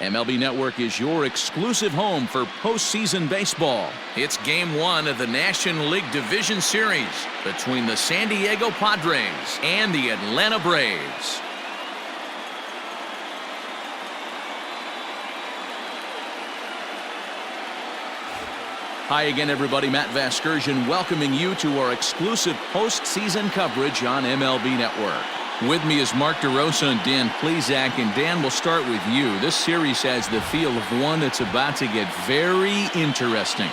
MLB Network is your exclusive home for postseason baseball. It's Game 1 of the National League Division Series between the San Diego Padres and the Atlanta Braves. Hi again, everybody. Matt Vasgersian welcoming you to our exclusive postseason coverage on MLB Network. With me is Mark DeRosa and Dan Plesac. And Dan, we'll start with you. This series has the feel of one that's about to get very interesting.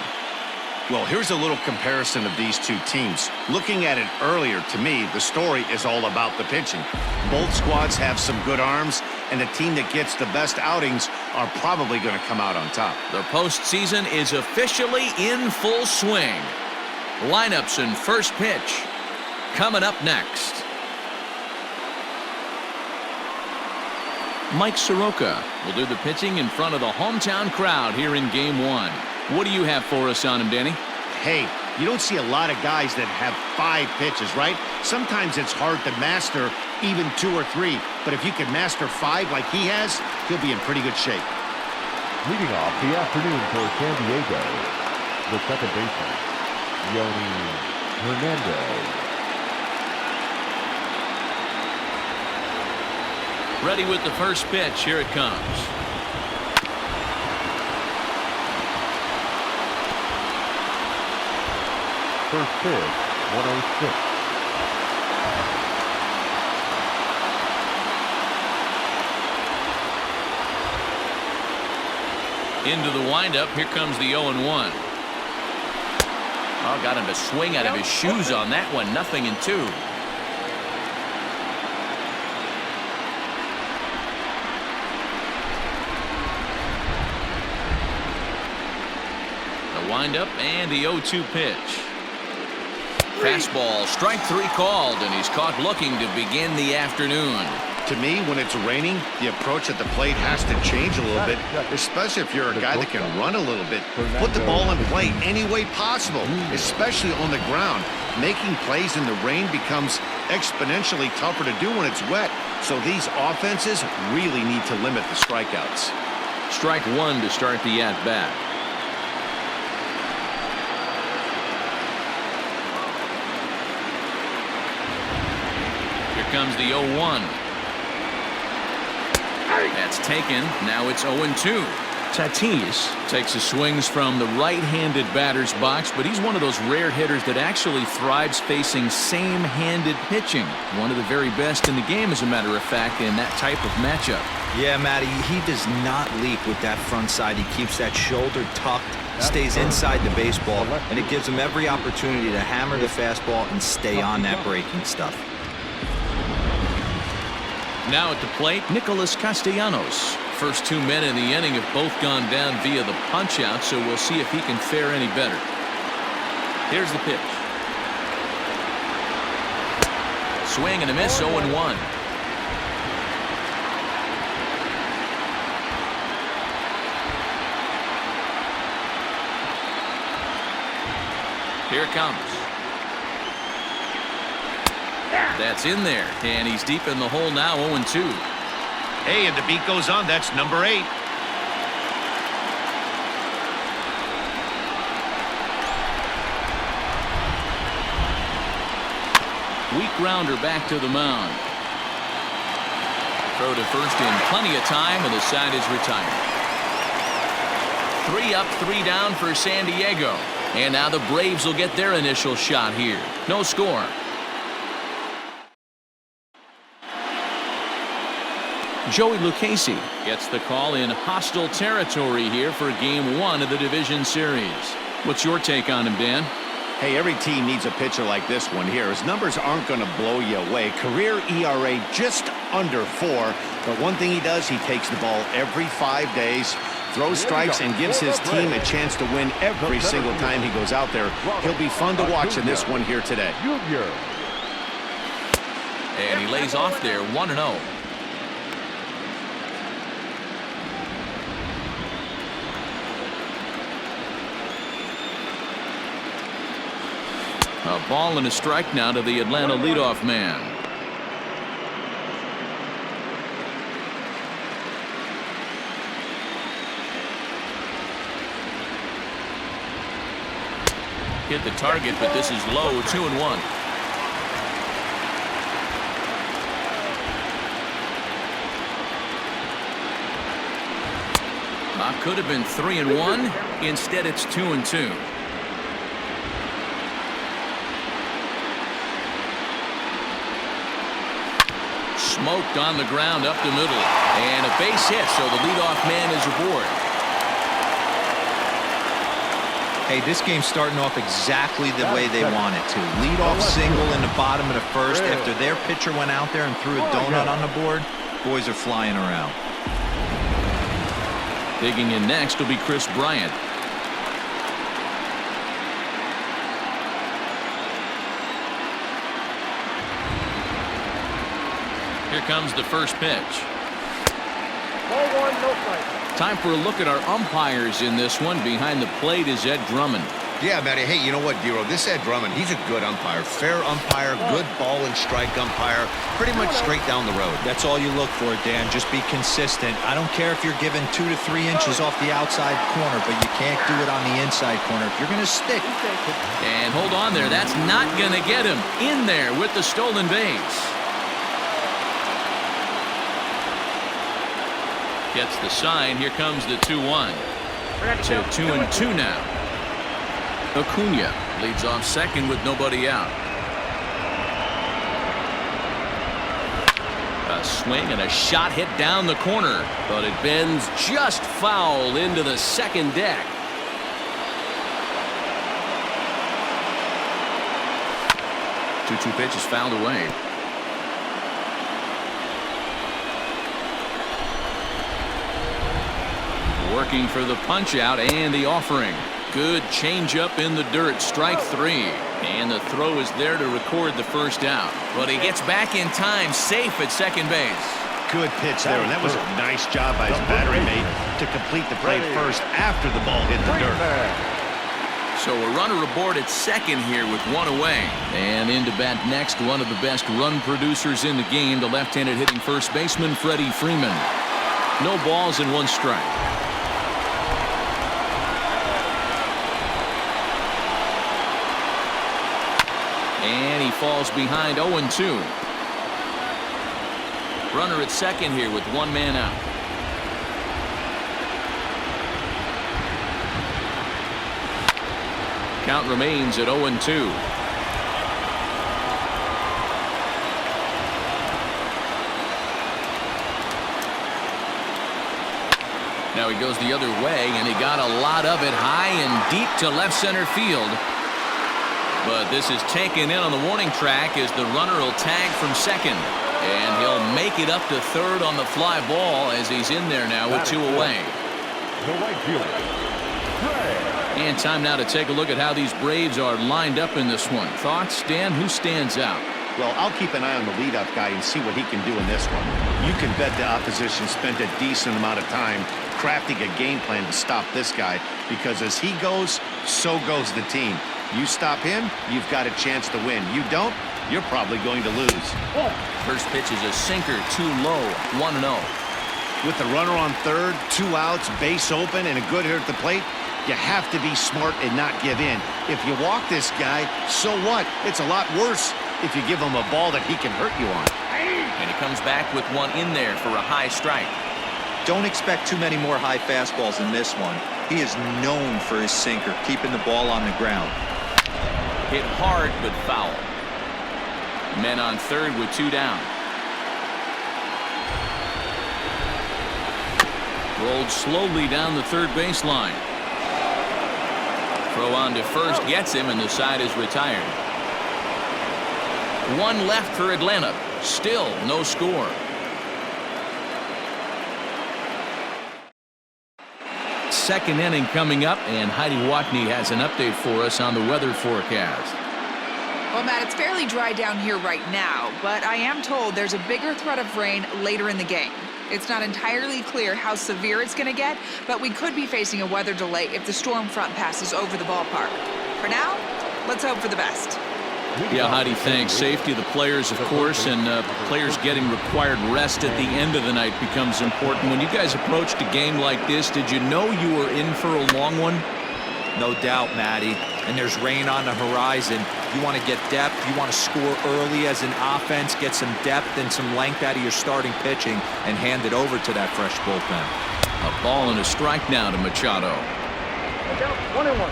Well, here's a little comparison of these two teams. Looking at it earlier, to me, the story is all about the pitching. Both squads have some good arms, and the team that gets the best outings are probably going to come out on top. The postseason is officially in full swing. Lineups and first pitch coming up next. Mike Soroka will do the pitching in front of the hometown crowd here in Game 1. What do you have for us on him, Danny? Hey, you don't see a lot of guys that have 5 pitches, right? Sometimes it's hard to master even 2 or 3, but if you can master 5 like he has, he'll be in pretty good shape. Leading off the afternoon for San Diego, the second baseman, Fernando. Ready with the first pitch. Here it comes. First pitch, 106. Into the windup. Here comes the 0-1. Oh, got him to swing out of his shoes on that one. 0-2. Windup and the 0-2 pitch. Fastball, strike 3 called, and he's caught looking to begin the afternoon. To me, when it's raining, the approach at the plate has to change a little bit, especially if you're a guy that can run a little bit. Put the ball in play any way possible, especially on the ground. Making plays in the rain becomes exponentially tougher to do when it's wet, so these offenses really need to limit the strikeouts. Strike 1 to start the at-bat. Comes the 0-1. That's taken. Now it's 0-2. Tatis takes his swings from the right-handed batter's box, but he's one of those rare hitters that actually thrives facing same-handed pitching. One of the very best in the game, as a matter of fact, in that type of matchup. Yeah, Matty, he does not leak with that front side. He keeps that shoulder tucked, stays inside the baseball, and it gives him every opportunity to hammer the fastball and stay on that breaking stuff. Now at the plate, Nicholas Castellanos. First 2 men in the inning have both gone down via the punch-out, so we'll see if he can fare any better. Here's the pitch. Swing and a miss, 0-1. Here it comes. That's in there, and he's deep in the hole now, 0-2. Hey, and the beat goes on. That's number 8. Weak grounder back to the mound. Throw to first in plenty of time, and the side is retired. 3 up, 3 down for San Diego. And now the Braves will get their initial shot here. No score. Joey Luchessi gets the call in hostile territory here for Game 1 of the Division Series. What's your take on him, Dan? Hey, every team needs a pitcher like this one here. His numbers aren't going to blow you away. Career ERA just under 4. But one thing he does, he takes the ball every 5 days, throws strikes, and gives his team a chance to win every single time he goes out there. He'll be fun to watch in this one here today. And he lays off there, 1-0. A ball and a strike now to the Atlanta leadoff man. Hit the target, but this is low. 2-1. Could have been 3-1. Instead, it's 2-2. Smoked on the ground up the middle. And a base hit, so the leadoff man is aboard. Hey, this game's starting off exactly the way they want it to. Leadoff single in the bottom of the first after their pitcher went out there and threw a donut on the board. Boys are flying around. Digging in next will be Chris Bryant. Here comes the first pitch. Ball one, no strike. Time for a look at our umpires in this one. Behind the plate is Ed Drummond. Yeah, Matty. Hey, you know what, Dero? This Ed Drummond, he's a good umpire. Fair umpire, good ball and strike umpire. Pretty much straight down the road. That's all you look for, Dan. Just be consistent. I don't care if you're given 2 to 3 inches off the outside corner, but you can't do it on the inside corner. If you're going to stick. And hold on there. That's not going to get him in there with the stolen base. Gets the sign. Here comes the 2-1. To 2-2 now. Acuna leads off second with nobody out. A swing and a shot hit down the corner, but it bends just foul into the second deck. Two pitch is fouled away. Working for the punch out and the offering. Good changeup in the dirt. Strike 3. And the throw is there to record the first out. But he gets back in time, safe at second base. Good pitch there, and that was a nice job by his battery mate to complete the play first after the ball hit the dirt. So a runner aboard at second here with one away. And into bat next, one of the best run producers in the game, the left-handed hitting first baseman, Freddie Freeman. No balls and 1 strike. And he falls behind 0-2. Runner at second here with 1 man out. Count remains at 0-2. Now he goes the other way, and he got a lot of it high and deep to left center field. But this is taken in on the warning track as the runner will tag from second. And he'll make it up to third on the fly ball as he's in there now with 2 away. The right fielder. And time now to take a look at how these Braves are lined up in this one. Thoughts, Dan? Who stands out? Well, I'll keep an eye on the leadoff guy and see what he can do in this one. You can bet the opposition spent a decent amount of time crafting a game plan to stop this guy, because as he goes, so goes the team. You stop him, you've got a chance to win. You don't, you're probably going to lose. First pitch is a sinker, too low, 1-0. With the runner on third, 2 outs, base open, and a good hitter at the plate, you have to be smart and not give in. If you walk this guy, so what? It's a lot worse if you give him a ball that he can hurt you on. And he comes back with 1 in there for a high strike. Don't expect too many more high fastballs in this one. He is known for his sinker, keeping the ball on the ground. Hit hard but foul. Men on third with 2 down. Rolled slowly down the third baseline. Throw on to first gets him, and the side is retired. 1 left for Atlanta. Still no score. Second inning coming up, and Heidi Watney has an update for us on the weather forecast. Well, Matt, it's fairly dry down here right now, but I am told there's a bigger threat of rain later in the game. It's not entirely clear how severe it's going to get, but we could be facing a weather delay if the storm front passes over the ballpark. For now, let's hope for the best. Yeah, Heidi, thanks. Safety of the players, of course, and players getting required rest at the end of the night becomes important. When you guys approached a game like this, did you know you were in for a long one? No doubt, Matty. and there's rain on the horizon, you want to get depth, you want to score early as an offense, get some depth and some length out of your starting pitching, and hand it over to that fresh bullpen. A ball and a strike now to Machado. 1-1.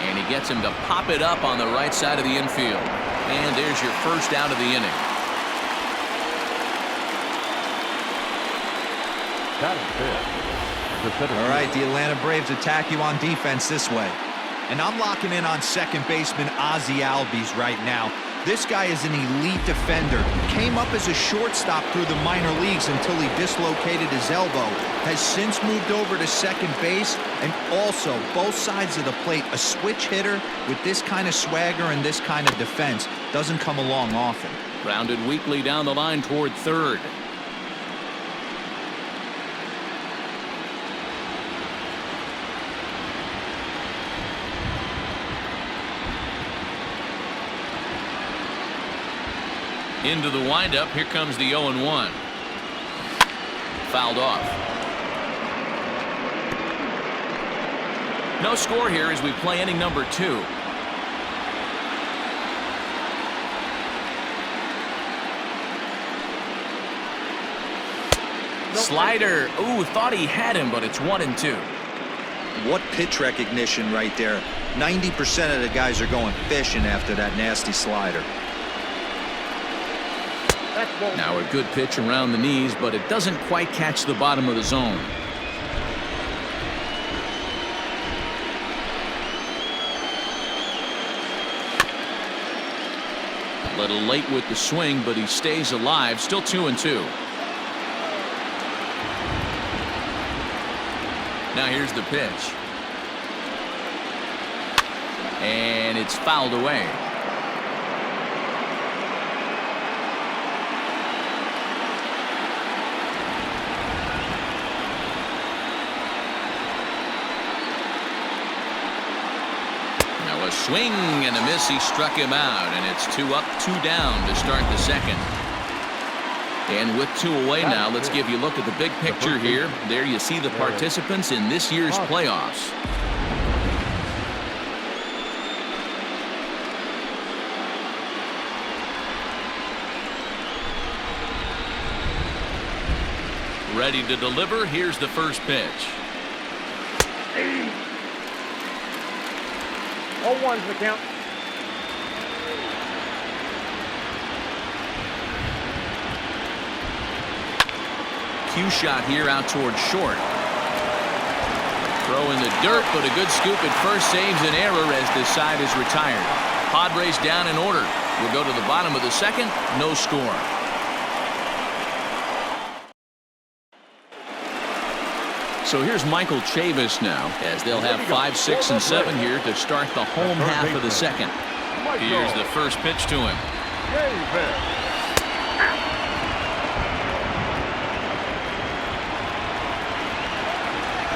And he gets him to pop it up on the right side of the infield. And there's your first out of the inning. All right, the Atlanta Braves attack you on defense this way. And I'm locking in on second baseman Ozzie Albies right now. This guy is an elite defender. Came up as a shortstop through the minor leagues until he dislocated his elbow. Has since moved over to second base, and also both sides of the plate. A switch hitter with this kind of swagger and this kind of defense doesn't come along often. Grounded weakly down the line toward third. Into the windup. Here comes the 0-1. Fouled off. No score here as we play inning number 2. Slider. Ooh, thought he had him, but it's 1-2. What pitch recognition right there. 90% of the guys are going fishing after that nasty slider. Now a good pitch around the knees, but it doesn't quite catch the bottom of the zone. A little late with the swing, but he stays alive. Still 2-2. Now here's the pitch. And it's fouled away. A swing and a miss. He struck him out, and it's 2 up, 2 down to start the second. And with 2 away now, let's give you a look at the big picture here. There you see the participants in this year's playoffs. Ready to deliver. Here's the first pitch. 0-1's the count. Cue shot here out towards short. Throw in the dirt, but a good scoop at first saves an error as this side is retired. Padres down in order. We'll go to the bottom of the second. No score. So here's Michael Chavis now, as they'll have 5, 6, and 7 here to start the home half of the second. Here's the first pitch to him.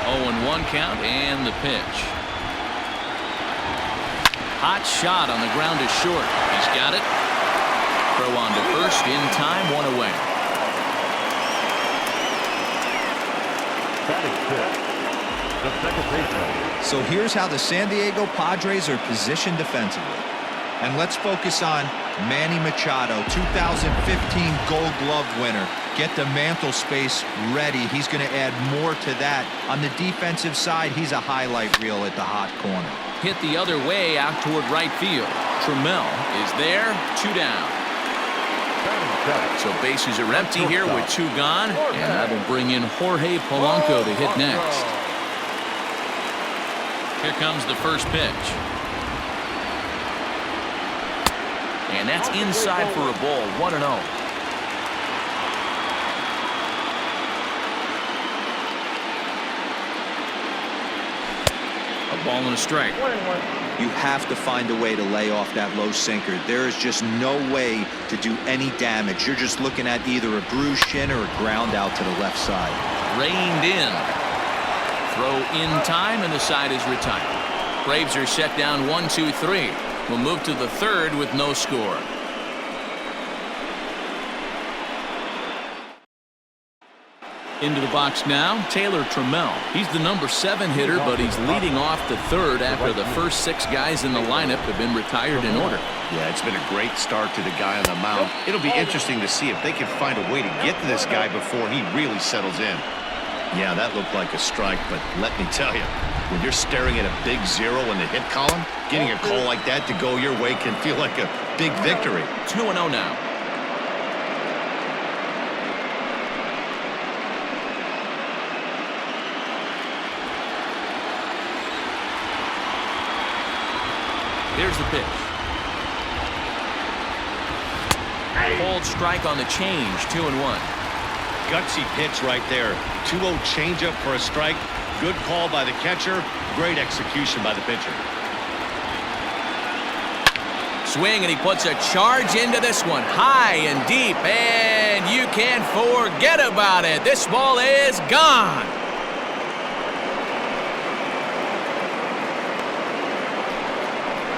0-1 count and the pitch. Hot shot on the ground to short. He's got it. Throw on to first in time, 1 away. So here's how the San Diego Padres are positioned defensively. And let's focus on Manny Machado, 2015 Gold Glove winner. Get the mantle space ready. He's going to add more to that. On the defensive side, he's a highlight reel at the hot corner. Hit the other way out toward right field. Trammell is there, 2 down. So bases are empty here with 2 gone, and that'll bring in Jorge Polanco to hit next. Here comes the first pitch. And that's inside for a ball, 1-0. A ball and a strike. 1-1. You have to find a way to lay off that low sinker. There is just no way to do any damage. You're just looking at either a bruised shin or a ground out to the left side. Reined in. Throw in time, and the side is retired. Braves are set down 1-2-3. We'll move to the third with no score. Into the box now, Taylor Trammell. He's the number 7 hitter, but he's leading off the third after the first 6 guys in the lineup have been retired in order. Yeah, it's been a great start to the guy on the mound. It'll be interesting to see if they can find a way to get to this guy before he really settles in. Yeah, that looked like a strike, but let me tell you, when you're staring at a big 0 in the hit column, getting a call like that to go your way can feel like a big victory. 2-0 now. Here's the pitch. Cold strike on the change, 2-1. Gutsy pitch right there. 2-0 changeup for a strike. Good call by the catcher. Great execution by the pitcher. Swing, and he puts a charge into this one. High and deep, and you can't forget about it. This ball is gone.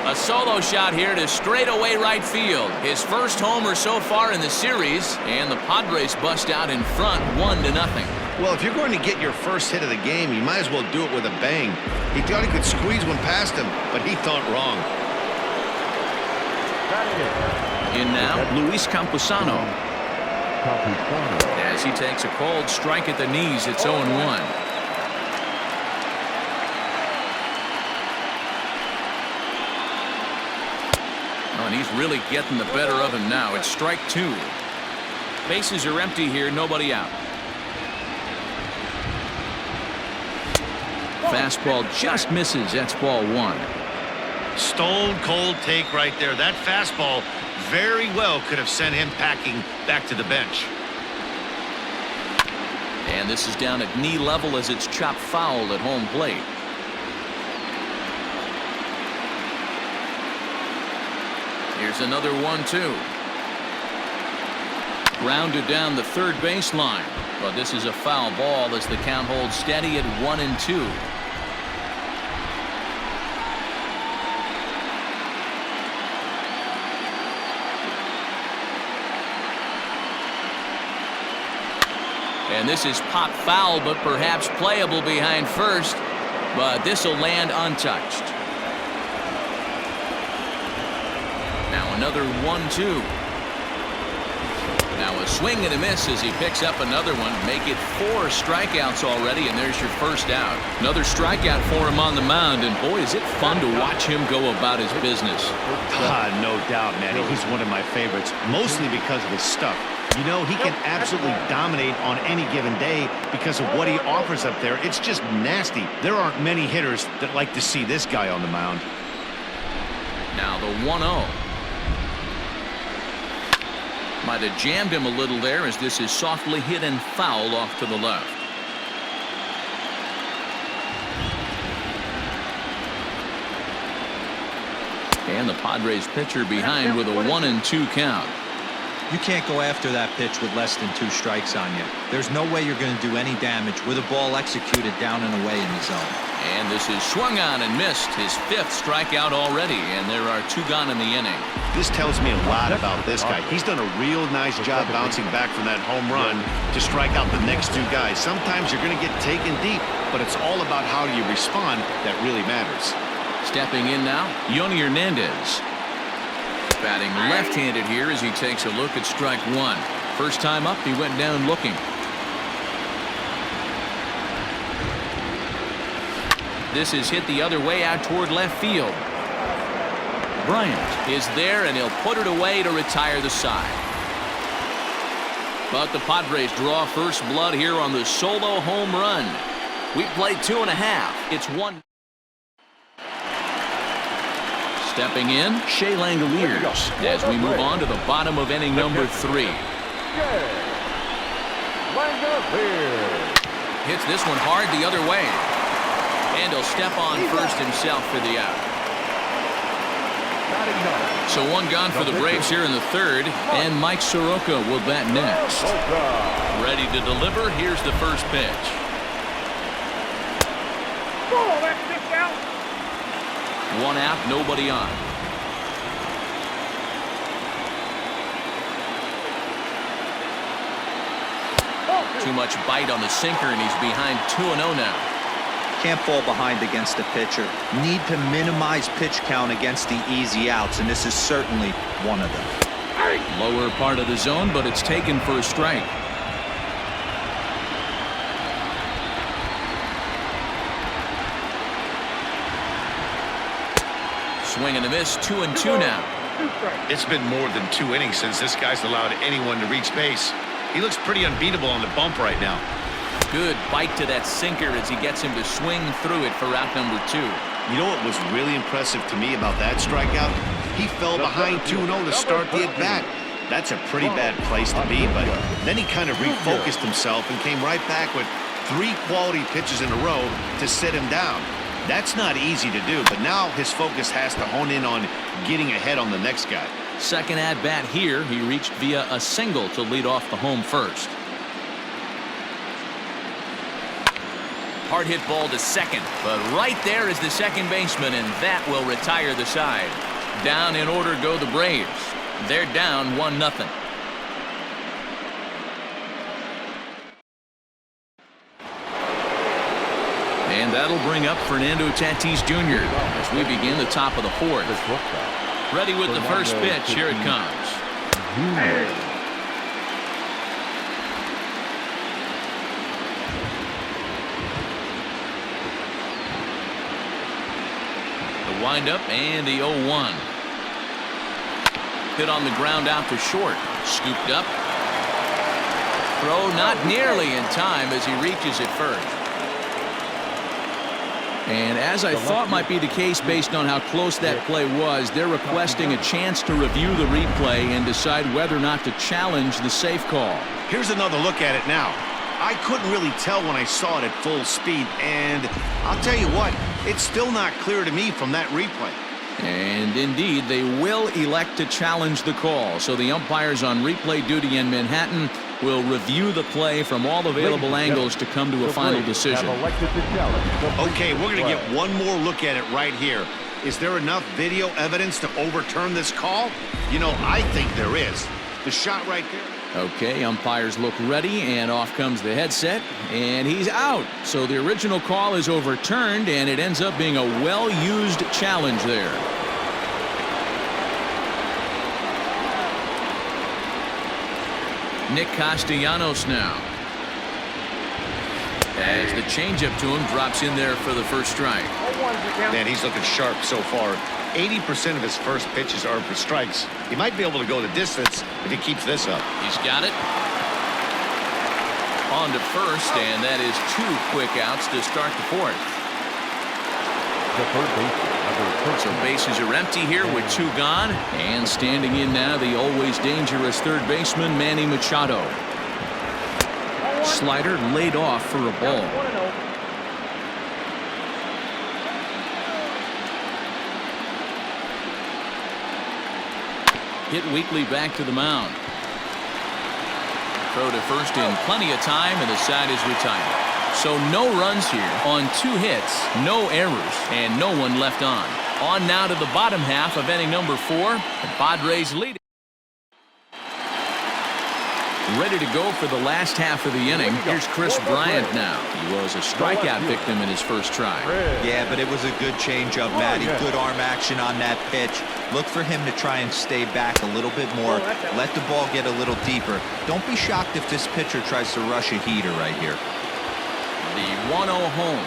A solo shot here to straightaway right field. His first homer so far in the series, and the Padres bust out in front 1-0. Well, if you're going to get your first hit of the game, you might as well do it with a bang. He thought he could squeeze one past him, but he thought wrong. In now, Luis Camposano. As he takes a cold strike at the knees, it's 0-1. And he's really getting the better of him now. It's strike 2. Bases are empty here, nobody out. Fastball just misses. That's ball 1. Stone cold take right there. That fastball very well could have sent him packing back to the bench. And this is down at knee level as it's chopped foul at home plate. Here's another 1-2. Grounded down the third baseline. But this is a foul ball as the count holds steady at 1-2. And this is pop foul, but perhaps playable behind first. But this will land untouched. Now another 1-2. Now a swing and a miss as he picks up another one. Make it 4 strikeouts already, and there's your first out. Another strikeout for him on the mound, and boy, is it fun to watch him go about his business. No doubt, Manny. He's one of my favorites, mostly because of his stuff. You know, he can absolutely dominate on any given day because of what he offers up there. It's just nasty. There aren't many hitters that like to see this guy on the mound. Now the 1-0. Might have jammed him a little there as this is softly hit and foul off to the left. And the Padres pitcher behind with a 1-2 count. You can't go after that pitch with less than 2 strikes on you. There's no way you're going to do any damage with a ball executed down and away in the zone. And this is swung on and missed. His 5th strikeout already, and there are 2 gone in the inning. This tells me a lot about this guy. He's done a real nice job bouncing back from that home run to strike out the next 2 guys. Sometimes you're going to get taken deep, but it's all about how you respond that really matters. Stepping in now, Yoni Hernandez. Batting left-handed here as he takes a look at strike 1. First time up, he went down looking. This is hit the other way out toward left field. Bryant is there, and he'll put it away to retire the side. But the Padres draw first blood here on the solo home run. We played 2.5. It's 1. Stepping in, Shea Langoliers as we move on to the bottom of inning number 3. Hits this one hard the other way. And he'll step on first himself for the out. So 1 gone for the Braves here in the 3rd, and Mike Soroka will bat next. Ready to deliver. Here's the first pitch. Oh, that's 6 out. 1 out, nobody on. Too much bite on the sinker, and he's behind 2-0 now. Can't fall behind against the pitcher. Need to minimize pitch count against the easy outs, and this is certainly one of them. Lower part of the zone, but it's taken for a strike. Swing and a miss, 2-2 now. It's been more than 2 innings since this guy's allowed anyone to reach base. He looks pretty unbeatable on the bump right now. Good bite to that sinker as he gets him to swing through it for out number 2. You know what was really impressive to me about that strikeout? He fell behind 2-0 to start the at-bat. That's a pretty bad place to be, but then he kind of refocused himself and came right back with 3 quality pitches in a row to sit him down. That's not easy to do, but now his focus has to hone in on getting ahead on the next guy. Second at-bat here, he reached via a single to lead off the home first. Hard hit ball to second, but right there is the second baseman, and that will retire the side. Down in order go the Braves. They're down 1-0. And that'll bring up Fernando Tatis Jr. as we begin the top of the 4th. Ready with the first pitch. Here it comes. The windup and the 0-1. Hit on the ground out to short. Scooped up. Throw not nearly in time as he reaches it first. And as I thought might be the case based on how close that play was, they're requesting a chance to review the replay and decide whether or not to challenge the safe call. Here's another look at it now. I couldn't really tell when I saw it at full speed, and I'll tell you what, it's still not clear to me from that replay. And indeed, they will elect to challenge the call. So the umpires on replay duty in Manhattan will review the play from all available angles to come to a final decision. Okay, we're going to get one more look at it right here. Is there enough video evidence to overturn this call? You know, I think there is. The shot right there. Okay, umpires look ready, and off comes the headset, and he's out. So the original call is overturned, and it ends up being a well-used challenge there. Nick Castellanos now. As the changeup to him drops in there for the first strike. Man, he's looking sharp so far. 80% of his first pitches are for strikes. He might be able to go the distance if he keeps this up. He's got it. On to first, and that is 2 quick outs to start the 4th. So bases are empty here with 2 gone. And standing in now, the always dangerous third baseman, Manny Machado. Slider laid off for a ball. Hit weakly back to the mound. Throw to first in plenty of time, and the side is retired. So no runs here on 2 hits, no errors, and no one left on. On now to the bottom half of inning number 4. The Padres lead. Ready to go for the last half of the inning. Here's Chris Bryant now. He was a strikeout victim in his first try. Yeah, but it was a good changeup, Matty. Good arm action on that pitch. Look for him to try and stay back a little bit more. Let the ball get a little deeper. Don't be shocked if this pitcher tries to rush a heater right here. The 1-0 home.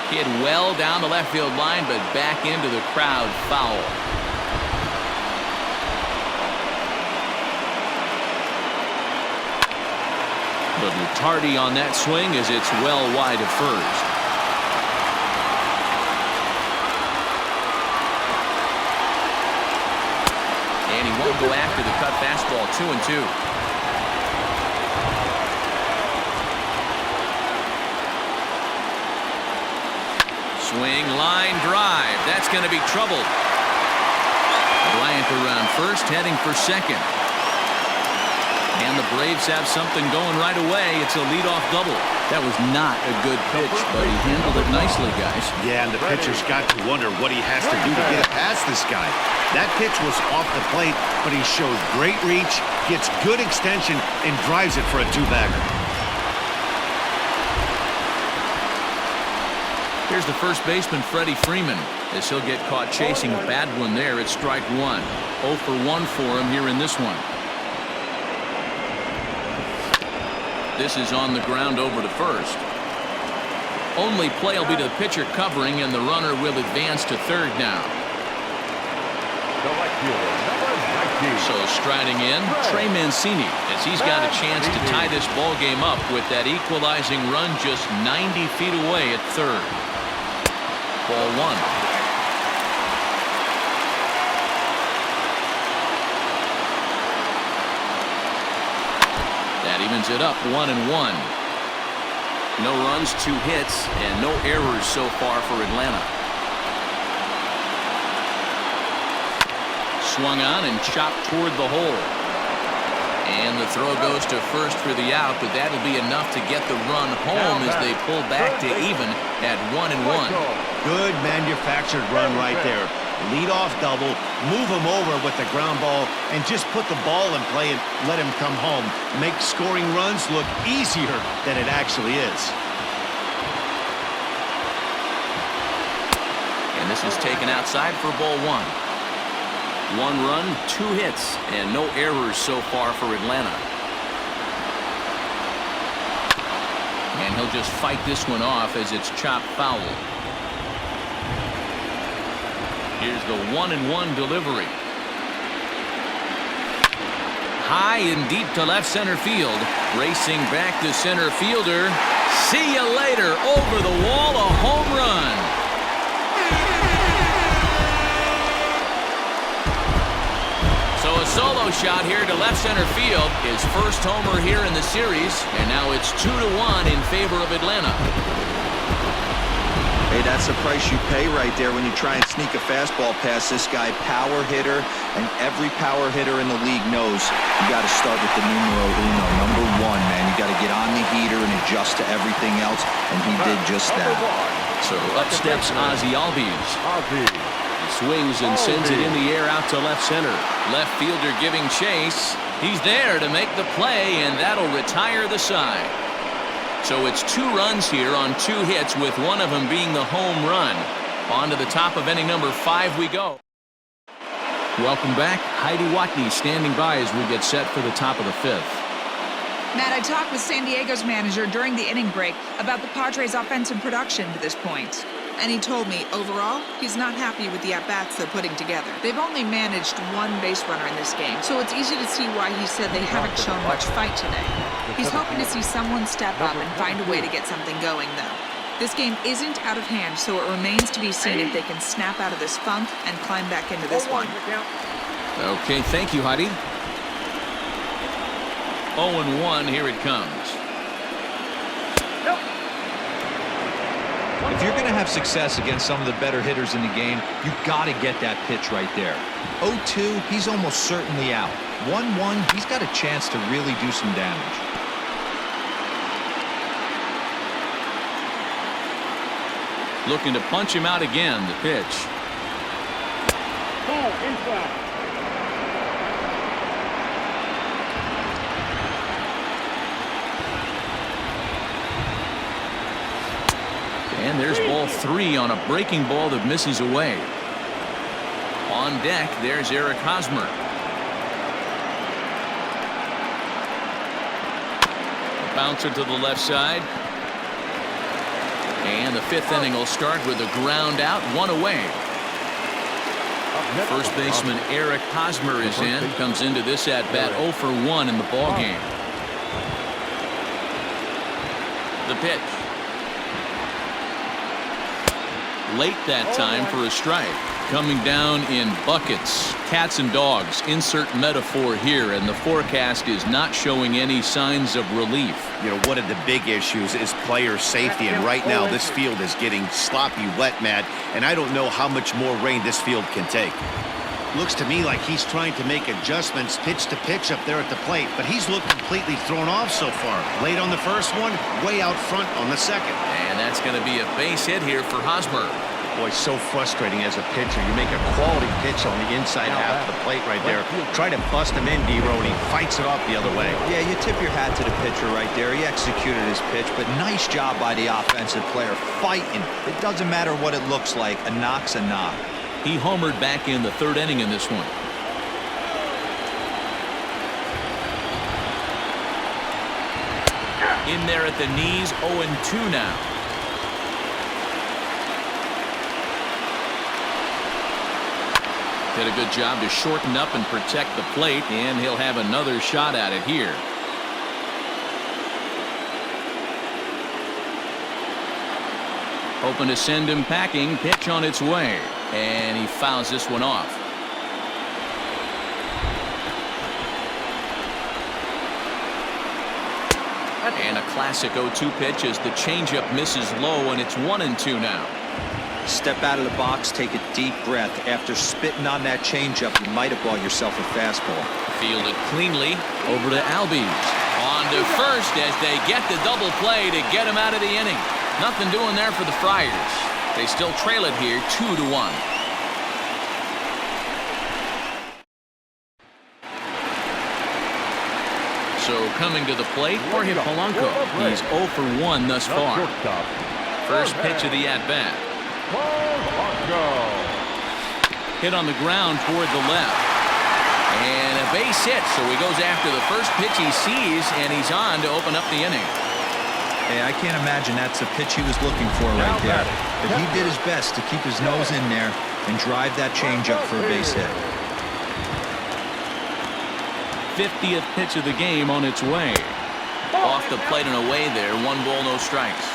Hit well down the left field line, but back into the crowd foul. But Luchessi on that swing as it's well wide of first. And he won't go after the cut fastball. 2-2. Swing, line drive. That's going to be trouble. Bryant around first, heading for second. And the Braves have something going right away. It's a leadoff double. That was not a good pitch, but he handled it nicely, guys. Yeah, and the pitcher's got to wonder what he has to do to get it past this guy. That pitch was off the plate, but he shows great reach, gets good extension, and drives it for a two-bagger. Here's the first baseman, Freddie Freeman, as he'll get caught chasing a bad one there at strike one. 0 for 1 for him here in this one. This is on the ground over to first. Only play will be to the pitcher covering, and the runner will advance to third now. So striding in, Trey Mancini, as he's got a chance to tie this ball game up with that equalizing run just 90 feet away at third. Ball one. That evens it up 1-1. No runs, 2 hits, and no errors so far for Atlanta. Swung on and chopped toward the hole. And the throw goes to first for the out, but that'll be enough to get the run home as they pull back to even at 1-1. Good manufactured run right there. Lead off double, move him over with the ground ball, and just put the ball in play and let him come home. Make scoring runs look easier than it actually is. And this is taken outside for ball one. 1 run, 2 hits, and no errors so far for Atlanta. And he'll just fight this one off as it's chopped foul. Here's the 1-1 delivery. High and deep to left center field. Racing back to center fielder. See you later. Over the wall, a home run. So a solo shot here to left center field. His first homer here in the series. And now it's 2-1 in favor of Atlanta. Hey, that's the price you pay right there when you try and sneak a fastball past this guy. Power hitter, and every power hitter in the league knows you got to start with the numero uno, number 1, man. You got to get on the heater and adjust to everything else, and he did just that. So up steps Ozzie Albies. He swings and sends it in the air out to left center. Left fielder giving chase. He's there to make the play, and that'll retire the side. So it's 2 runs here on 2 hits, with one of them being the home run. On to the top of inning number 5 we go. Welcome back. Heidi Watney standing by as we get set for the top of the 5th. Matt, I talked with San Diego's manager during the inning break about the Padres' offensive production to this point. And he told me, overall, he's not happy with the at-bats they're putting together. They've only managed 1 base runner in this game, so it's easy to see why he said they haven't shown much fight today. He's hoping to see someone step up and find a way to get something going, though. This game isn't out of hand, so it remains to be seen if they can snap out of this funk and climb back into this one. Okay, thank you, Heidi. 0-1, here it comes. If you're going to have success against some of the better hitters in the game, you've got to get that pitch right there. 0-2, he's almost certainly out. 1-1, he's got a chance to really do some damage. Looking to punch him out again, the pitch. Ball inside. And there's ball 3 on a breaking ball that misses away. On deck, there's Eric Hosmer. A bouncer to the left side. And the 5th inning will start with a ground out, 1 away. First baseman Eric Hosmer is in. Comes into this at-bat 0 for 1 in the ballgame. The pitch. Late that time for a strike. Coming down in buckets. Cats and dogs. Insert metaphor here, and the forecast is not showing any signs of relief. You know, one of the big issues is player safety, and right now this field is getting sloppy wet, Matt, and I don't know how much more rain this field can take. Looks to me like he's trying to make adjustments pitch to pitch up there at the plate, but he's looked completely thrown off so far. Late on the first one, way out front on the second. And that's going to be a base hit here for Hosmer. Boy, so frustrating as a pitcher. You make a quality pitch on the inside half of the plate right there. Try to bust him in, D-Row, and he fights it off the other way. Yeah, you tip your hat to the pitcher right there. He executed his pitch, but nice job by the offensive player fighting. It doesn't matter what it looks like. A knock's a knock. He homered back in the third inning in this one. In there at the knees, 0-2 now. Did a good job to shorten up and protect the plate, and he'll have another shot at it here. Hoping to send him packing. Pitch on its way, and he fouls this one off. And a classic 0-2 pitch as the changeup misses low, and it's 1-2 now. Step out of the box, take a deep breath. After spitting on that changeup, you might have bought yourself a fastball. Fielded cleanly over to Albies. On to first as they get the double play to get him out of the inning. Nothing doing there for the Friars. They still trail it here 2-1. So coming to the plate, Jorge Polanco. He's 0 for 1 thus far. First pitch of the at-bat. Hit on the ground toward the left. And a base hit, so he goes after the first pitch he sees, and he's on to open up the inning. Hey, I can't imagine that's the pitch he was looking for right there. But he did his best to keep his nose in there and drive that changeup for a base hit. 50th pitch of the game on its way. Off the plate and away there. 1 ball, no strikes.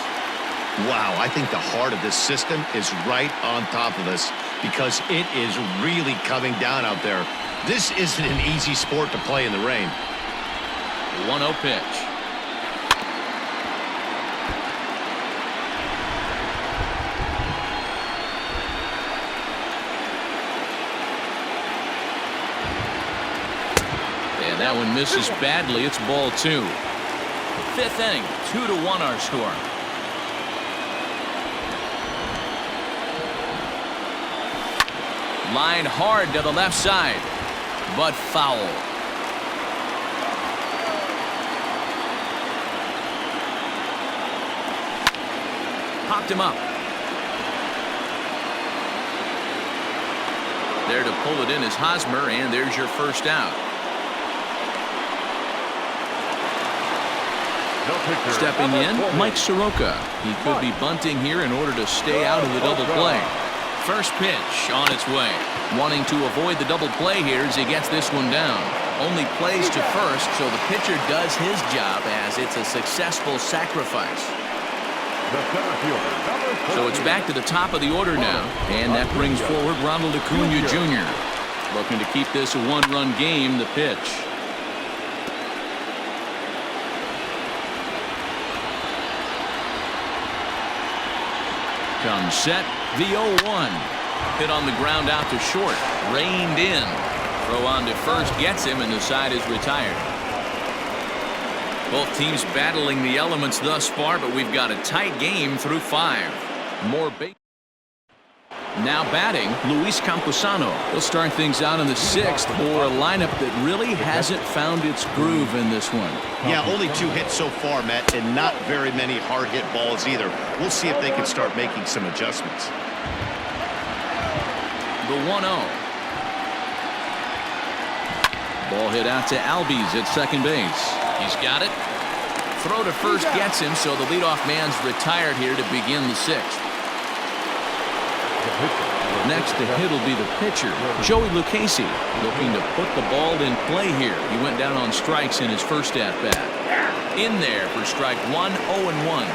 Wow, I think the heart of this system is right on top of us because it is really coming down out there. This isn't an easy sport to play in the rain. 1-0 pitch. And that one misses badly. It's ball 2. 5th inning, 2-1 our score. Line hard to the left side, but foul. Popped him up. There to pull it in is Hosmer, and there's your first out. Stepping in, Mike Soroka. He could be bunting here in order to stay out of the double play. First pitch on its way. Wanting to avoid the double play here as he gets this one down. Only plays to first, so the pitcher does his job as it's a successful sacrifice. So it's back to the top of the order now, and that brings forward Ronald Acuna Jr. Looking to keep this a 1-run game. The pitch. Comes set. The 0-1. Hit on the ground out to short. Reined in. Throw on to first gets him, and the side is retired. Both teams battling the elements thus far, but we've got a tight game through 5. More base. Now batting, Luis Camposano. He'll start things out in the 6th for a lineup that really hasn't found its groove in this one. Yeah, only 2 hits so far, Matt, and not very many hard hit balls either. We'll see if they can start making some adjustments. The 1-0. Ball hit out to Albies at second base. He's got it. Throw to first gets him, so the leadoff man's retired here to begin the 6th. Next to hit will be the pitcher, Joey Luchessi, looking to put the ball in play here. He went down on strikes in his first at-bat. In there for strike 1, 0-1.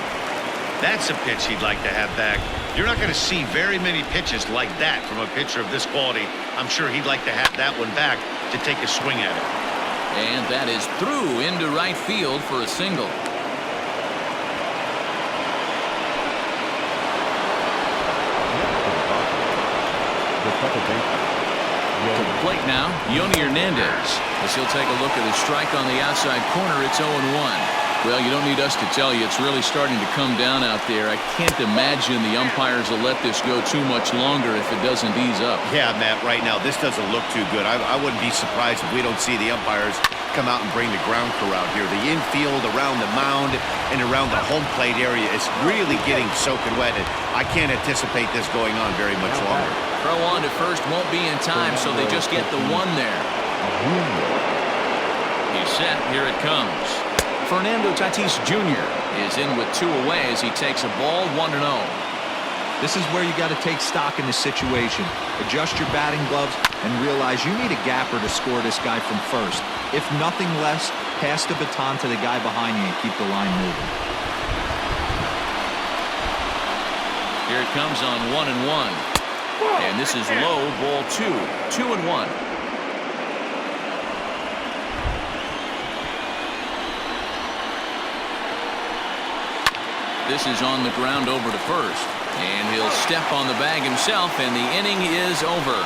That's a pitch he'd like to have back. You're not going to see very many pitches like that from a pitcher of this quality. I'm sure he'd like to have that one back to take a swing at it. And that is through into right field for a single. To the plate now, Yoni Hernandez. As he'll take a look at his strike on the outside corner, it's 0-1. Well, you don't need us to tell you, it's really starting to come down out there. I can't imagine the umpires will let this go too much longer if it doesn't ease up. Yeah, Matt, right now, this doesn't look too good. I wouldn't be surprised if we don't see the umpires come out and bring the ground crew out here. The infield, around the mound, and around the home plate area is really getting soaking wet, and I can't anticipate this going on very much longer. Throw on to first won't be in time, so they just get the one there. He's set. Here it comes. Fernando Tatis Jr. is in with 2 away as he takes a ball 1-0. This is where you got to take stock in the situation. Adjust your batting gloves and realize you need a gapper to score this guy from first. If nothing less, pass the baton to the guy behind you and keep the line moving. Here it comes on 1-1. And this is low, ball 2. 2-1. This is on the ground over to first. And he'll step on the bag himself, and the inning is over.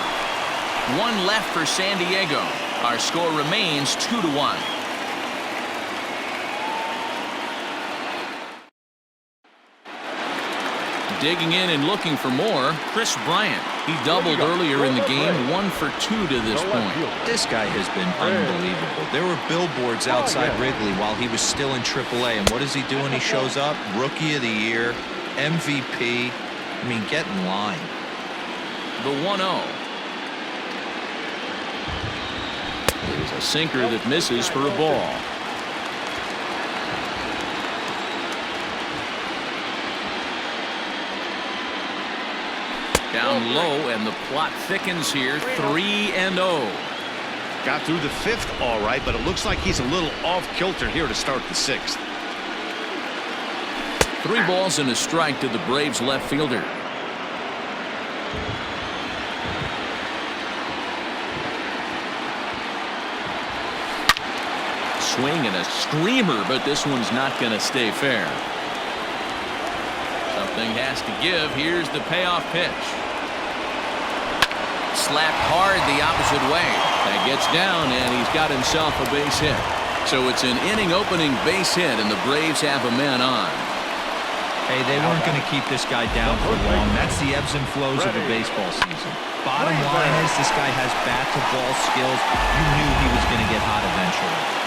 1 left for San Diego. Our score remains 2-1. Digging in and looking for more, Chris Bryant. He doubled earlier in the game, 1 for 2 to this point. This guy has been unbelievable. There were billboards outside Wrigley while he was still in AAA, and what is he doing? He shows up, Rookie of the Year, MVP. I mean, get in line. The 1-0. Here's a sinker that misses for a ball. Down low, and the plot thickens here. 3-0. Got through the 5th all right, but it looks like he's a little off kilter here to start the 6th. 3 balls and a strike to the Braves left fielder. Swing and a screamer, but this one's not going to stay fair. Something has to give. Here's the payoff pitch. Slapped hard the opposite way. That gets down, and he's got himself a base hit. So it's an inning opening base hit, and the Braves have a man on. Hey, they weren't going to keep this guy down for long. That's the ebbs and flows of a baseball season. Bottom line is this guy has bat-to-ball skills. You knew he was going to get hot eventually.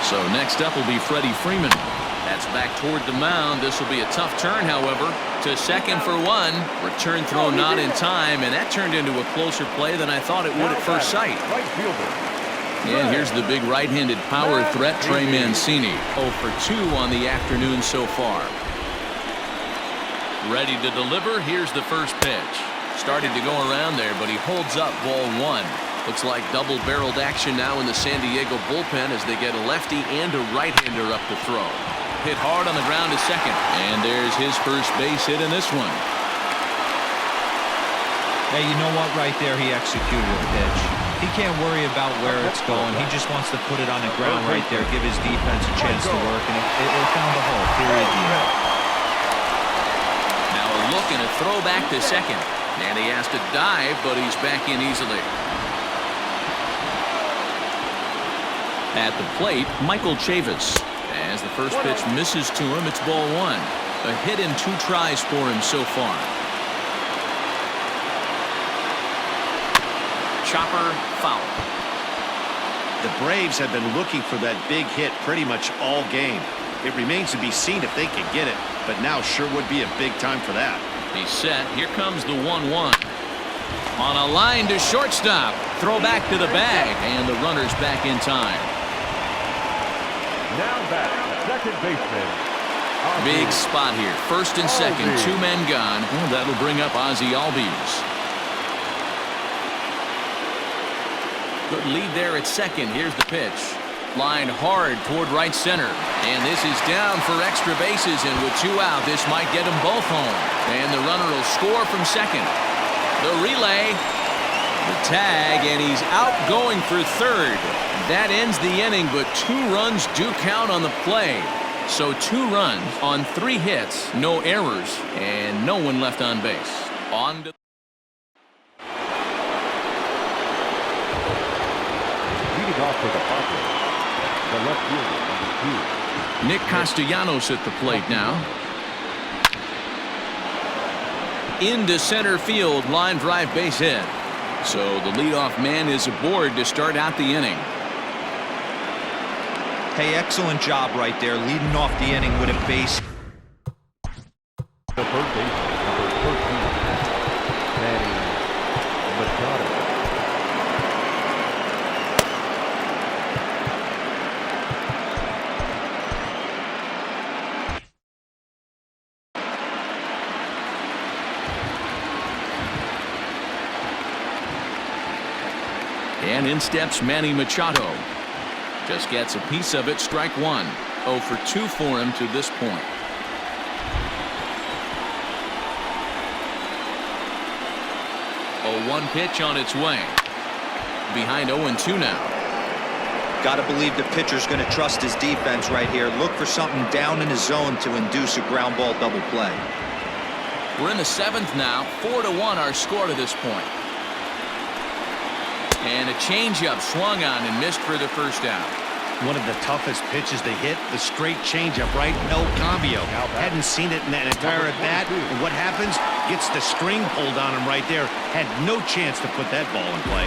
So next up will be Freddie Freeman. That's back toward the mound. This will be a tough turn, however. To second for 1. Return throw not in time, and that turned into a closer play than I thought it would at first sight. And here's the big right-handed power threat, Trey Mancini. 0 for 2 on the afternoon so far. Ready to deliver. Here's the first pitch. Started to go around there, but he holds up ball 1. Looks like double-barreled action now in the San Diego bullpen as they get a lefty and a right-hander up to throw. Hit hard on the ground to second. And there's his first base hit in this one. Hey, you know what? Right there, he executed a pitch. He can't worry about where it's going. He just wants to put it on the ground right there, give his defense a chance to work, and it found the hole. Period. Now a look and a throw back to second. And he has to dive, but he's back in easily. At the plate, Michael Chavis. As the first pitch misses to him, it's ball 1. A hit in 2 tries for him so far. Chopper foul. The Braves have been looking for that big hit pretty much all game. It remains to be seen if they can get it, but now sure would be a big time for that. He's set. Here comes the 1-1. On a line to shortstop. Throw back to the bag, and the runner's back in time. Now back, second baseman. Big spot here. First and second, 2 men gone. Well, that'll bring up Ozzie Albies. Good lead there at second. Here's the pitch. Line hard toward right center. And this is down for extra bases, and with 2 out, this might get them both home. And the runner will score from second. The relay. The tag, and he's out going for third. That ends the inning, but 2 runs do count on the play. So 2 runs on 3 hits, no errors, and no one left on base. On to Leading off for the Padres, the left fielder, number 2. Nick Castellanos at the plate now. Into center field, line drive base hit. So the leadoff man is aboard to start out the inning. Hey, excellent job right there, leading off the inning with a base. The third baseman, number 13, Manny Machado. And in steps Manny Machado. Just gets a piece of it, strike one. 0 for 2 for him to this point. A 1 pitch on its way. Behind 0-2 now. Got to believe the pitcher's going to trust his defense right here. Look for something down in the zone to induce a ground ball double play. We're in the 7th now. 4-1 our score to this point. And a changeup swung on and missed for the first out. One of the toughest pitches to hit, the straight changeup, right? No cambio. Hadn't seen it in that entire at bat. And what happens? Gets the string pulled on him right there. Had no chance to put that ball in play.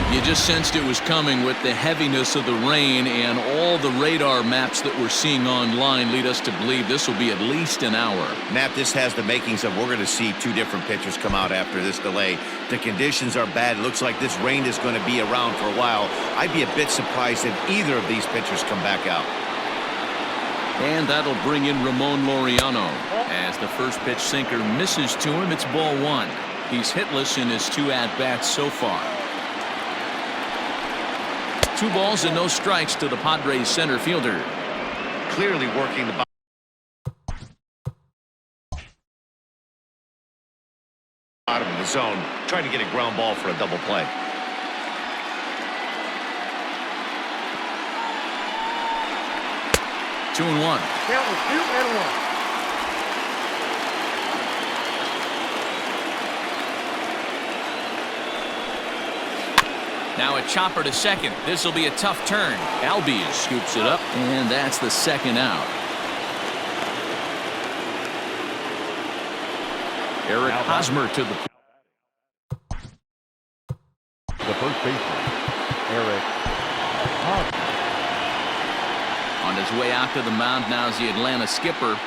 You just sensed it was coming with the heaviness of the rain, and all the radar maps that we're seeing online lead us to believe this will be at least an hour. Matt, this has the makings of we're going to see 2 different pitchers come out after this delay. The conditions are bad. It looks like this rain is going to be around for a while. I'd be a bit surprised if either of these pitchers come back out. And that'll bring in Ramon Laureano. As the first pitch sinker misses to him, it's ball 1. He's hitless in his 2 at-bats so far. 2 balls and no strikes to the Padres center fielder. Clearly working the bottom of the zone, trying to get a ground ball for a double play. Two and one. Count was 2-1. Now a chopper to second. This will be a tough turn. Albies scoops it up, and that's the second out. Eric Hosmer to the first baseman, Eric Hosmer. On his way out to the mound now is the Atlanta skipper,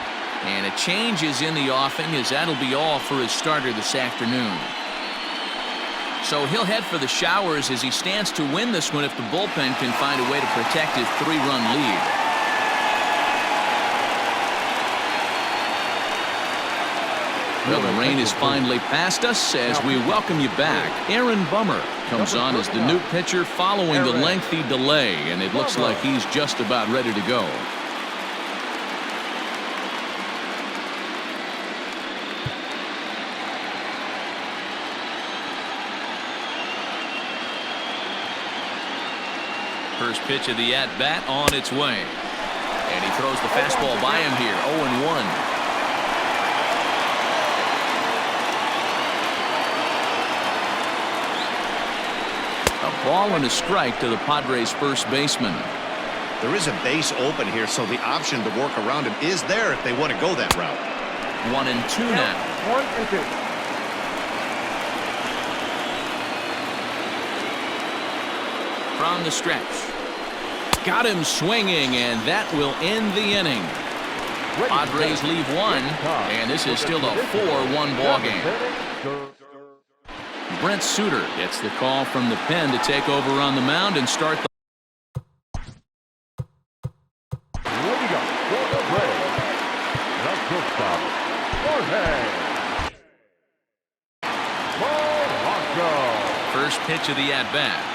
and a change is in the offing, as that'll be all for his starter this afternoon. So he'll head for the showers as he stands to win this one if the bullpen can find a way to protect his 3-run lead. Well, the rain is finally past us as we welcome you back. Aaron Bummer comes on as the new pitcher following the lengthy delay, and it looks like he's just about ready to go. First pitch of the at-bat on its way. And he throws the fastball by him here. 0-1. A ball and a strike to the Padres first baseman. There is a base open here, so the option to work around him is there if they want to go that route. 1-2 now. 1-2. From the stretch. Got him swinging, and that will end the inning. Padres leave 1, and this is still a 4-1 ball game. Brent Suter gets the call from the pen to take over on the mound and start the first pitch of the at-bat.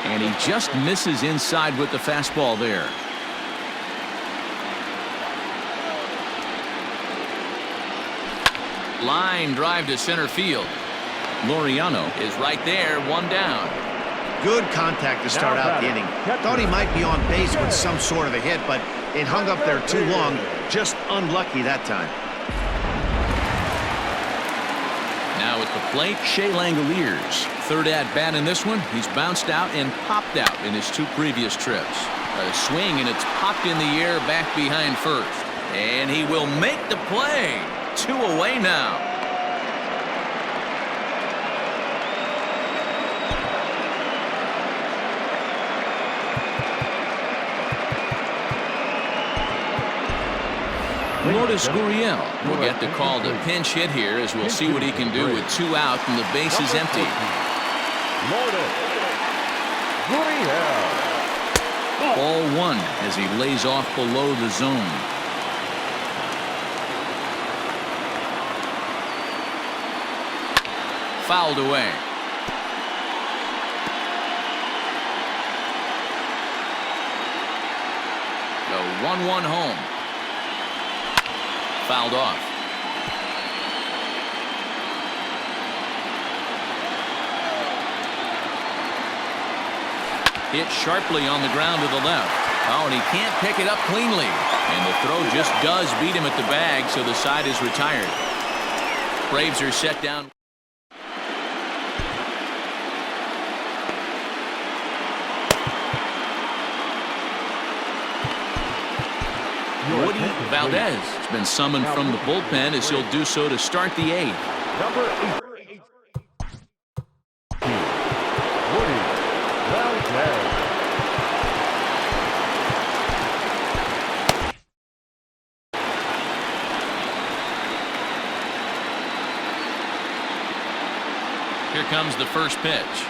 And he just misses inside with the fastball there. Line drive to center field. Laureano is right there, 1 down. Good contact to start out the inning. Thought he might be on base with some sort of a hit, but it hung up there too long. Just unlucky that time. Now at the plate, Shea Langoliers. Third at bat in this one. He's bounced out and popped out in his 2 previous trips. A swing, and it's popped in the air back behind first. And he will make the play. 2 away now. Lourdes Gurriel will get the call to pinch hit here, as we'll see what he can do with 2 out and the base is empty. Lourdes Gurriel. Ball 1 as he lays off below the zone. Fouled away. The 1-1 home. Fouled off. Hit sharply on the ground to the left. Oh, and he can't pick it up cleanly. And the throw just does beat him at the bag, so the side is retired. Braves are set down. Woody Valdez has been summoned from the bullpen, as he'll do so to start the 8th. Number 8. Woody Valdez. Here comes the first pitch.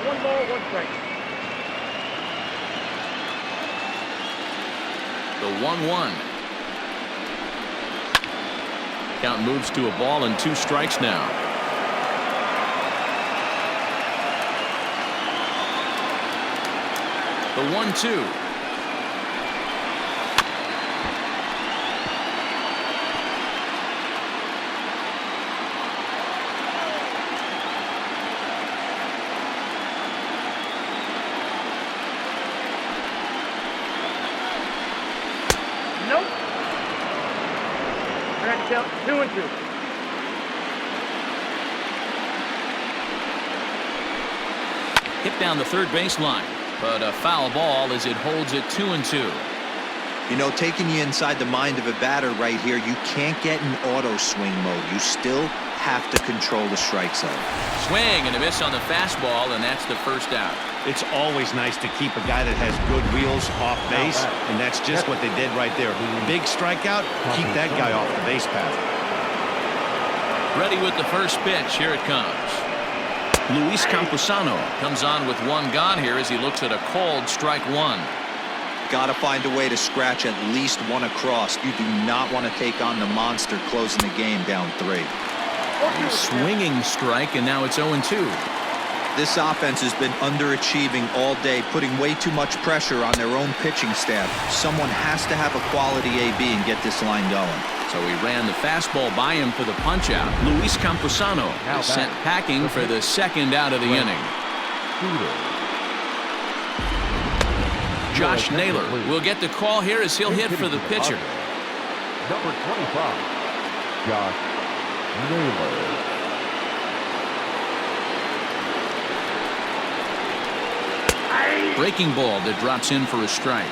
One ball, 1 strike. The 1-1. Count moves to a ball and 2 strikes now. The 1-2. Nope. I got to count 2 and 2. Hit down the third baseline, but a foul ball as it holds it 2 and 2. You know, taking you inside the mind of a batter right here, you can't get in auto swing mode. You still have to control the strike zone. Swing and a miss on the fastball, and that's the first out. It's always nice to keep a guy that has good wheels off base, and that's just what they did right there. Big strikeout, keep that guy off the base path. Ready with the first pitch. Here it comes. Luis Camposano comes on with 1 gone here as he looks at a called strike 1. Got to find a way to scratch at least 1 across. You do not want to take on the monster closing the game down 3. A swinging strike, and now it's 0-2. This offense has been underachieving all day, putting way too much pressure on their own pitching staff. Someone has to have a quality AB and get this line going. So he ran the fastball by him for the punch-out. Luis Camposano is sent packing for the 2nd out of the inning. Josh Naylor will get the call here as he'll hit for the pitcher. Number 25, Josh Naylor. Breaking ball that drops in for a strike.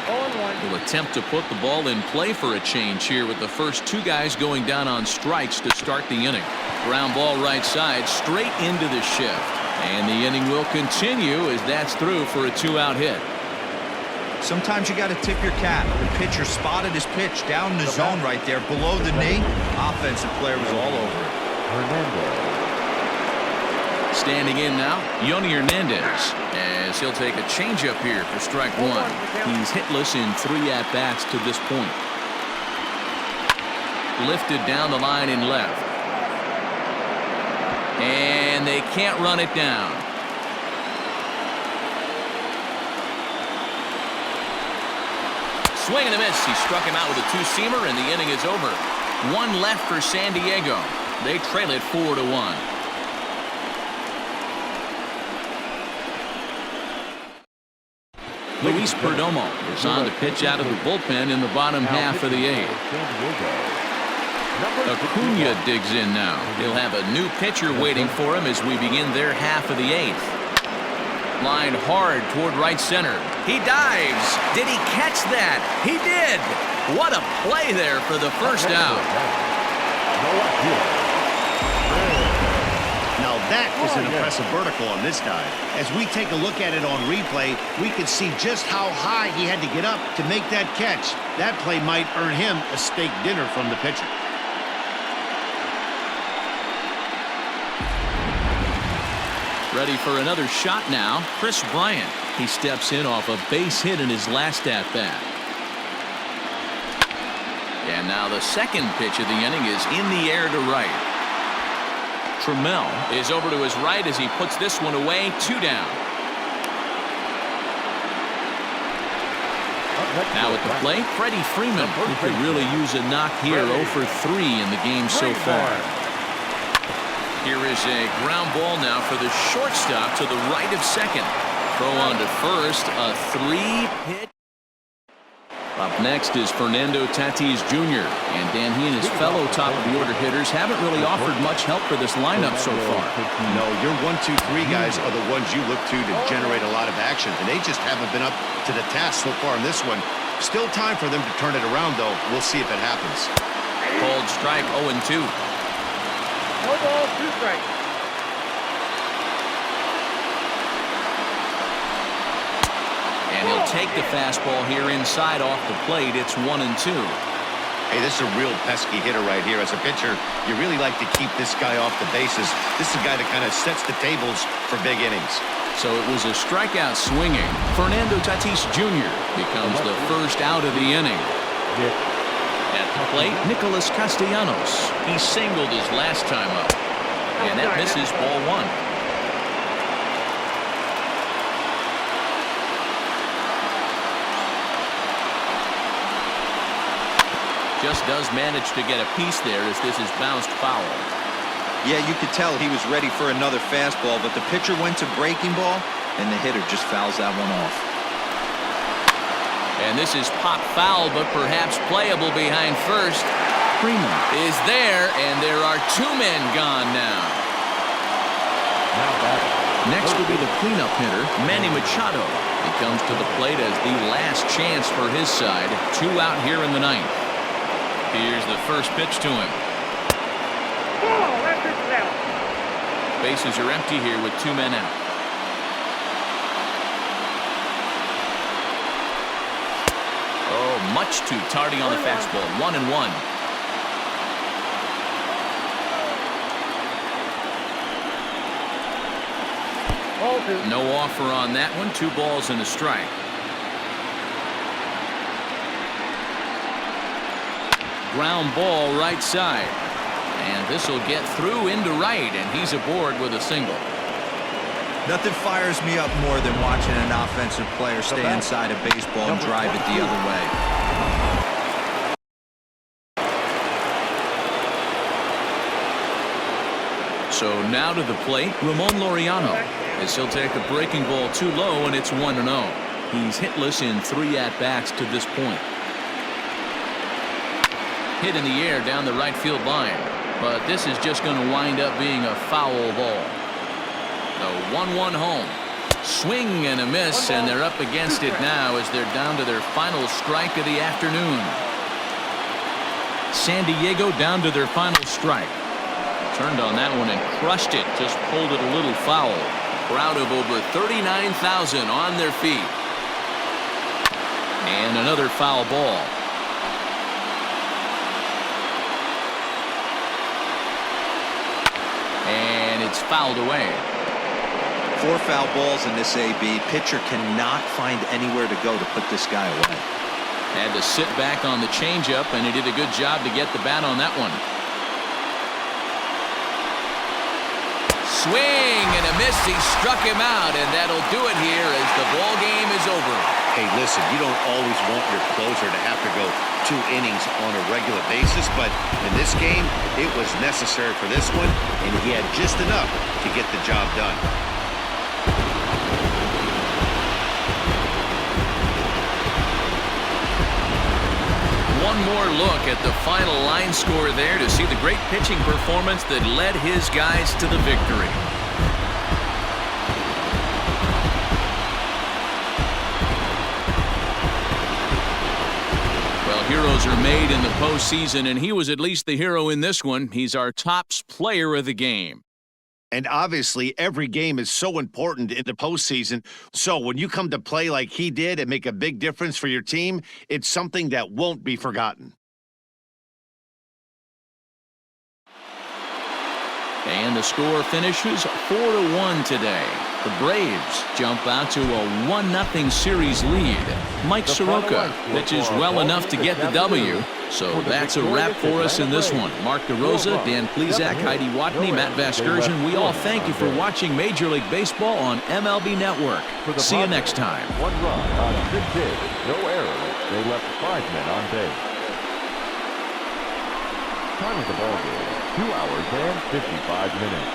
Will attempt to put the ball in play for a change here with the first 2 guys going down on strikes to start the inning. Ground ball right side straight into the shift. And the inning will continue as that's through for a 2-out hit. Sometimes you got to tip your cap. The pitcher spotted his pitch down in the zone right there below the knee. Offensive player was all over it. Fernando. Standing in now, Yoni Hernandez, as he'll take a changeup here for strike 1. He's hitless in 3 at-bats to this point. Lifted down the line in left. And they can't run it down. Swing and a miss. He struck him out with a 2-seamer, and the inning is over. 1 left for San Diego. They trail it 4-1. Luis Perdomo is on to pitch out of the bullpen in the bottom half of the eighth. Acuna digs in now. He'll have a new pitcher waiting for him as we begin their half of the eighth. Line hard toward right center. He dives. Did he catch that? He did. What a play there for the first out. Now that is an impressive vertical on this guy. As we take a look at it on replay, we can see just how high he had to get up to make that catch. That play might earn him a steak dinner from the pitcher. Ready for another shot now. Chris Bryant. He steps in off a base hit in his last at-bat. And now the second pitch of the inning is in the air to right. Trammell is over to his right as he puts this one away. 2 down. Now at the plate, Freddie Freeman, who could really use a knock here. 0 for 3 in the game so far. Here is a ground ball now for the shortstop to the right of second. Throw on to first, a 3-pitch. Up next is Fernando Tatis Jr. And Dan, he and his fellow top-of-the-order hitters haven't really offered much help for this lineup so far. No, your 1, 2, 3 guys are the ones you look to generate a lot of action, and they just haven't been up to the task so far in this one. Still time for them to turn it around, though. We'll see if it happens. Called strike 0-2. 1 ball, 2 strikes. And he'll take the fastball here inside off the plate. It's 1-2. Hey, this is a real pesky hitter right here. As a pitcher, you really like to keep this guy off the bases. This is a guy that kind of sets the tables for big innings. So it was a strikeout swinging. Fernando Tatis Jr. becomes the first out of the inning. At the plate, Nicholas Castellanos. He singled his last time up. And that misses ball 1. Just does manage to get a piece there as this is bounced foul. Yeah, you could tell he was ready for another fastball, but the pitcher went to breaking ball, and the hitter just fouls that one off. And this is pop foul, but perhaps playable behind first. Freeman is there, and there are 2 men gone now. Next will be the cleanup hitter, Manny Machado. He comes to the plate as the last chance for his side. 2 out here in the 9th. Here's the first pitch to him. Oh, that pitch is out. Bases are empty here with 2 men out. Oh, much too tardy on the fastball. 1-1. Ball 2. No offer on that one. 2 balls and a strike. Ground ball right side. And this will get through into right, and he's aboard with a single. Nothing fires me up more than watching an offensive player stay inside a baseball and drive it the other way. So now to the plate, Ramon Laureano, as he'll take a breaking ball too low, and it's 1-0. He's hitless in 3 at-bats to this point. Hit in the air down the right field line, but this is just going to wind up being a foul ball. The 1-1 home. Swing and a miss, and they're up against it now as they're down to their final strike of the afternoon. San Diego down to their final strike. Turned on that one and crushed it. Just pulled it a little foul. Crowd of over 39,000 on their feet. And another foul ball. And it's fouled away. 4 foul balls in this AB. Pitcher cannot find anywhere to go to put this guy away. Had to sit back on the changeup, and he did a good job to get the bat on that one. Swing and a miss. He struck him out, and that'll do it here as the ball game is over. Hey, listen, you don't always want your closer to have to go 2 innings on a regular basis, but in this game, it was necessary for this one, and he had just enough to get the job done. one more look at the final line score there to see the great pitching performance that led his guys to the victory. Well, heroes are made in the postseason, and he was at least the hero in this one. He's our top player of the game. And obviously, every game is so important in the postseason. So when you come to play like he did and make a big difference for your team, it's something that won't be forgotten. And the score finishes 4-1 today. The Braves jump out to a 1-0 series lead. Mike Soroka pitches well enough to get the W. So that's a wrap for us in this one. Mark DeRosa, Dan Plesac, Heidi Watney, Matt Vasgersian, we all thank you for watching Major League Baseball on MLB Network. See you next time. 1 run on 6 hits, no errors. They left 5 men on base. Time of the ball game, 2 hours and 55 minutes.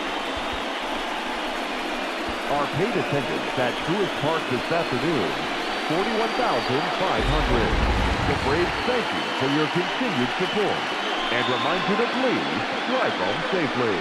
Our paid attendance at Truist Park this afternoon, 41,500. The Braves thank you for your continued support and remind you to please drive home safely.